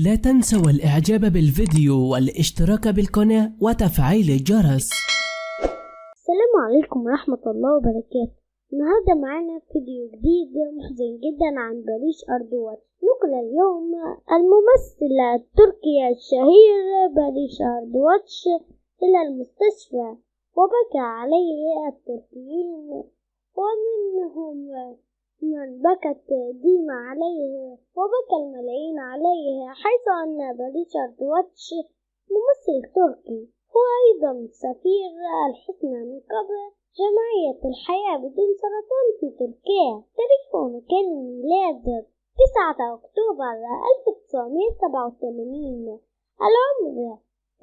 لا تنسوا الإعجاب بالفيديو والاشتراك بالقناة وتفعيل الجرس. السلام عليكم ورحمة الله وبركاته. النهاردة معانا فيديو جديد محزن جدا عن باريس أردوغان. نقل اليوم الممثل التركي الشهير باريس أردوغان إلى المستشفى، وبكى عليه التركيين ومنهم من بكت ديما عليه وبكى الملايين عليه، حيث أن باريس أردوغان ممثل تركي هو أيضا سفير الحسنى من قبل جمعية الحياة بدون سرطان في تركيا. تاريخ ومكان الميلاد 9 أكتوبر 1987. العمر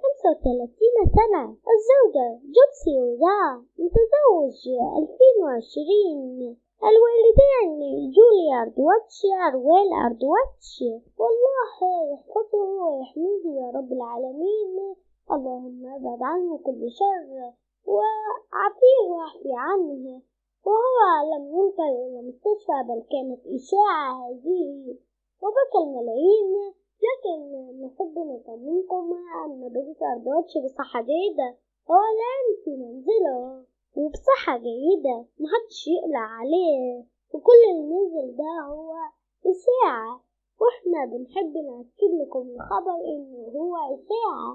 35 سنة. الزوجة جوتسي ودا، متزوج 2020. الوالدان جوليا أردوغان أروال أردوغان. والله يحفظه ويحميه يا رب العالمين. اللهم ابعد عنه كل شر وعافيه واعفي عنه. وهو لم ينقل إلى المستشفى بل كانت إشاعة هذه، وبكى الملايين. لكن نحب نطمنكم أن باريس أردوغان بصحة جيدة، هو الآن في منزله وبصحة جيدة، محدش يقلق عليه، وكل اللي نزل ده هو إشاعة، واحنا بنحب نأكد لكم الخبر إنه هو إشاعة.